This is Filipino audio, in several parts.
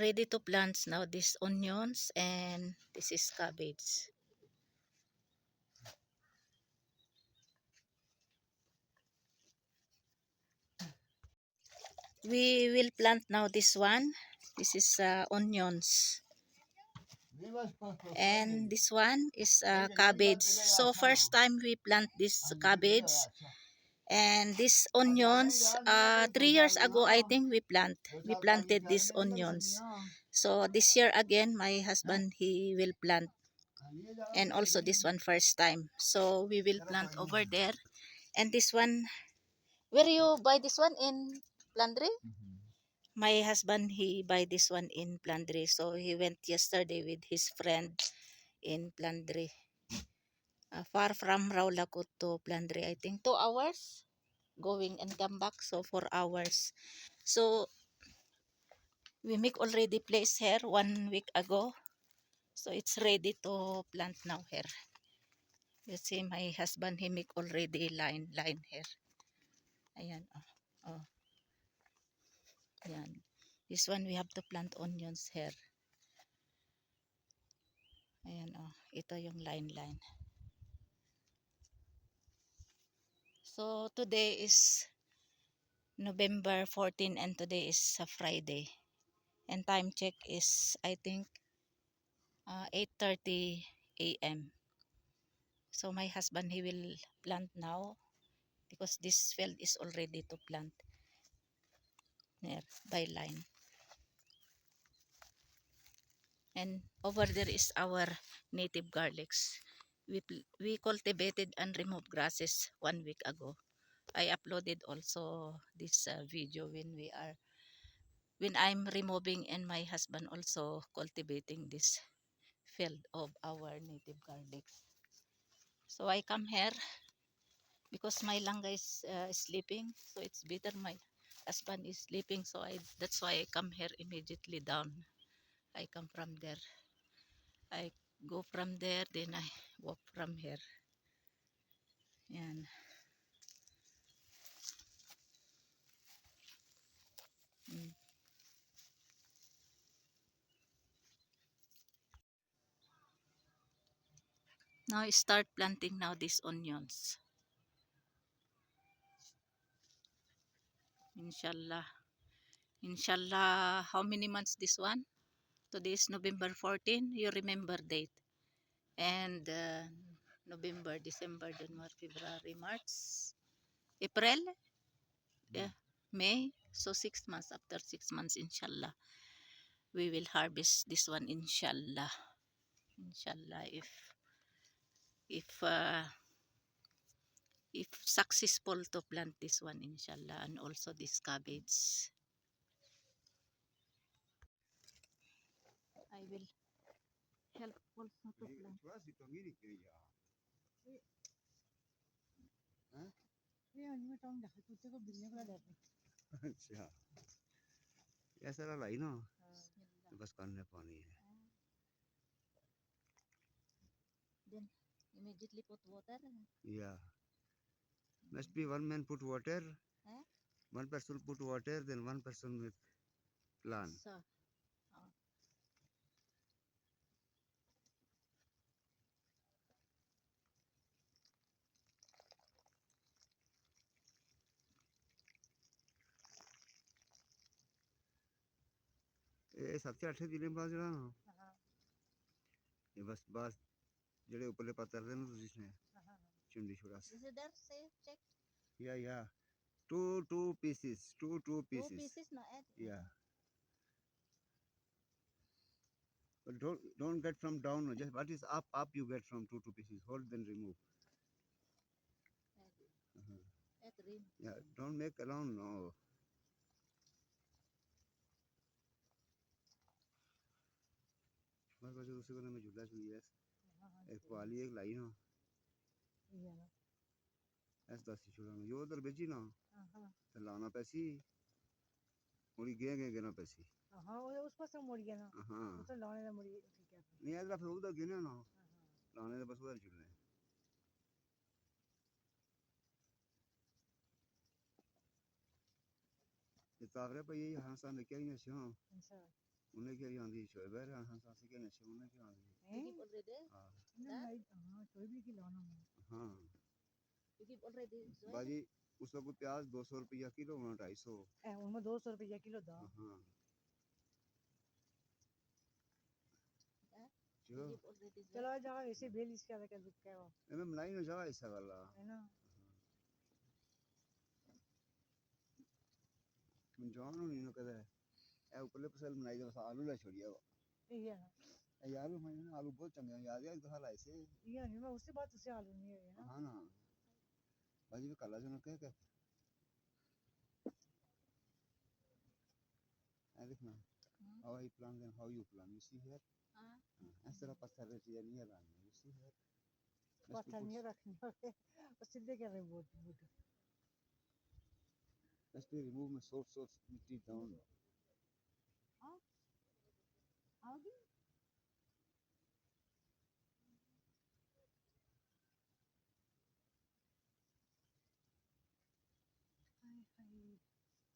ready to plant now these onions, and this is cabbage. We will plant now this one. This is onions. And this one is cabbage. So first time we plant this cabbage. And these onions, 3 years ago, I think we planted these onions. So this year again, my husband, he will plant. And also this one first time. So we will plant over there. And this one, where you buy this one? In Plandre? My husband, he buy this one in Plandre. So he went yesterday with his friend in Plandre. Far from Raulacot to Plandre, I think 2 hours going and come back, so 4 hours. So we make already place here 1 week ago, so it's ready to plant now here. You see my husband, he make already line here. Ayan, oh. Ayan. This one we have to plant onions here. Ayan, ito yung line. So today is November 14 and today is a Friday. And time check is, I think, 8:30 a.m. So my husband, he will plant now because this field is already to plant there by line. And over there is our native garlics. We cultivated and removed grasses 1 week ago. I uploaded also this video when I'm removing, and my husband also cultivating this field of our native garlics. So I come here because my langga is sleeping, so it's better my husband is sleeping, so that's why I come here immediately down. I come from there, I go from there, then I walk from here. Yan. Now I start planting now these onions. Inshallah, how many months this one? Today is November 14, you remember date. And November, December, January, February, March, April, yeah, May. So 6 months, after 6 months, inshallah, we will harvest this one, inshallah. Inshallah, if successful to plant this one, inshallah, and also this cabbage. I will help also to plant. अच्छा ऐसा लाई ना बस करने पानी है. Then immediately put water. Yeah, must be one man put water, Huh? one person put water, then one person with plant. So, ये सबसे अच्छे दिन बाद जरा ना ये बस जड़े ऊपर ले पत्थर थे ना तो जिसने चुंडी छोड़ा से. is it there? Say, check. Yeah, two pieces, two Two pieces. pieces, no add. Yeah, but don't get from down. Just what is up you get from two pieces. Hold then remove. Add rim. Yeah, don't make around no. मैं दूसरे को मैं झूला छुई है एक पाली एक लाई ना ऐसा दस छुड़ा ना यो उधर बेची ना तो लाना पैसी मुड़ी गे ना पैसी हाँ वो उस पास मुड़ गया ना हाँ तो लाने ना मुड़ी ठीक है नहीं ऐसा फिर उधर गिने ना लाने तो बस उधर छुड़ने ये तावरे पे ये हाँ सा में क्या ही नहीं हाँ उन्हें क्या यहाँ दी छोड़ बैठ रहा हम सासी के नशे उन्हें क्या दी हैं already? हाँ ना नहीं हाँ कोई भी खिलाना है हाँ You give already soy? बाजी उस वक्त प्याज 200 रुपया किलो में 250 उनमें 200 रुपया किलो था हाँ Huh? जो You give already soy? चलो जाओ ऐसे बेल इसका लगा दुख क्या हो मैं मलाई न जा ऐसा वाला है ना मैं जान नहीं ना कदे ए ऊपरले फसल मलाई दे बस आलू ला छोड़िया ये ए यार मैं आलू बहुत चंगे याद है एक दफा लाए से ये नहीं मैं उससे बात उससे आलू नहीं है ना हाँ ना बाजी भी कला जो कह I देखना how I plant and how you plant. You see here? Ah, इस तरह पत्थर रखिए नहीं है लाने. You see here? पत्थर नहीं रखने वाले वो सीधे कर रहे boat boat Let's remove my source of mitti down. how do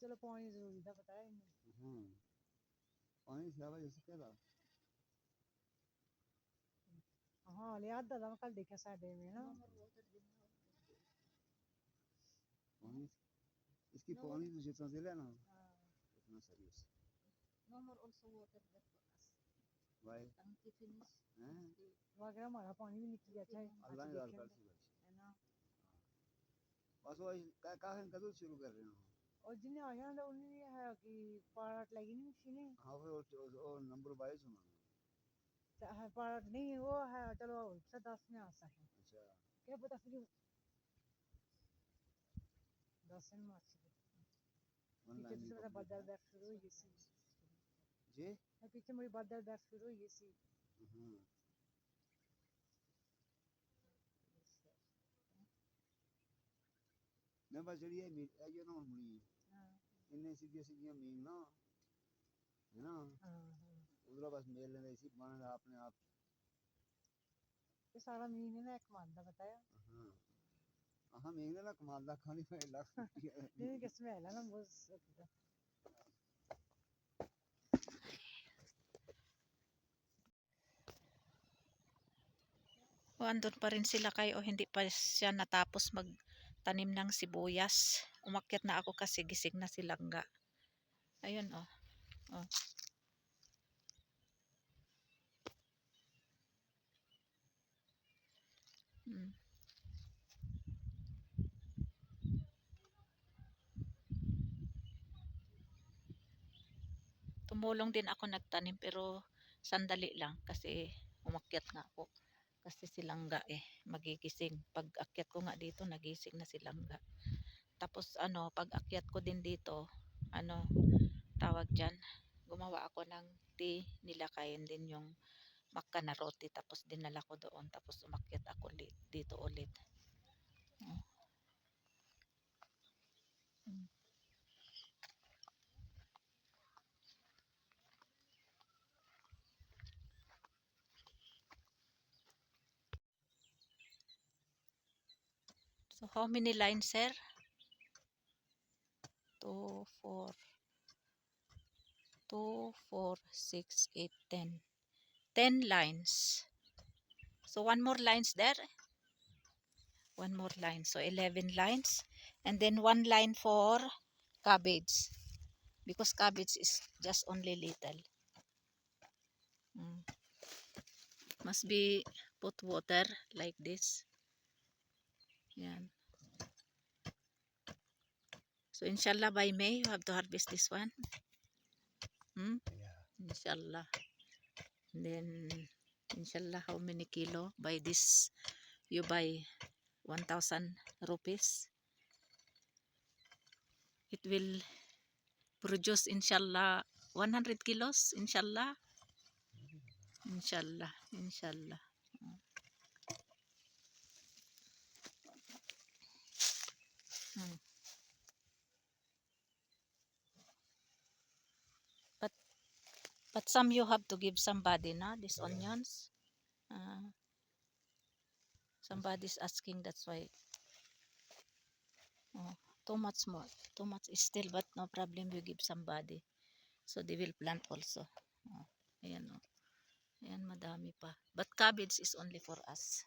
चलो पानी जरूरी था पता है हाँ पानी से आवाज ऐसे क्या हाँ ले आता था मैं कल देखा साइड में ना no more water din now? पानी इसकी No. पानी तो जितना दे लेना हाँ उतना सही है No more also water there for us. Why? Tangki finish. हैं वो अगर हमारा पानी भी निकल जाता है अल्लाह आज ने दाल देखें कर सी है ना बस वो काहे कदू शुरू कर रहे हो और जिन्हें आ जाना उन्हें ये है कि पार्ट लगी नहीं मशीनें हाँ वो नंबर 22 होना है पार्ट नहीं वो है चलो 10 में आ सकते हैं अच्छा क्या पता फिर 10 में आ सकते वन पीछे लाइन से मेरा बदल बैक शुरू हुई थी जी मैं पीछे मेरी बदल बैक शुरू हुई थी हाँ मैं बस जड़ी है ये ना मुड़ी हाँ इन्ने सीधी सीधी मीन ना है ना हाँ उधर बस मेल लेने इसी बना आपने आप ये सारा मीन है ना एक मानदा बताया हाँ हाँ मीन ना कमाल दा खानी पे लाख नहीं किसमें है ना बस O, andun pa rin sila kayo o hindi pa siya natapos magtanim ng sibuyas. Umakyat na ako kasi gising na si Langga. Ayun oh. Oh. Hmm. Tumulong din ako nagtanim pero sandali lang kasi umakyat nga ako. Kasi si Langga magigising. Pag akyat ko nga dito, nagising na si Langga. Tapos ano, pag akyat ko din dito, ano, tawag dyan, gumawa ako ng tea, nilakayin din yung maka na roti, tapos dinala ko doon, tapos umakyat ako dito ulit. Oh. Hmm. So how many lines, sir? 2, 4, 2, 4, 6, 8, 10. 10 lines. So one more lines there. One more line. So 11 lines. And then one line for cabbage. Because cabbage is just only little. Mm. Must be put water like this. Yan. So inshallah by May you have to harvest this one. Inshallah. Then inshallah how many kilo? By this you buy 1,000 rupees. It will produce inshallah 100 kilos inshallah. Inshallah. Inshallah. Hmm. But some you have to give somebody na these onions. Somebody's asking, that's why. Oh, too much more. Too much is still, but no problem. You give somebody, so they will plant also. Oh, ayan oh. Ayan, madami pa. But cabbage is only for us.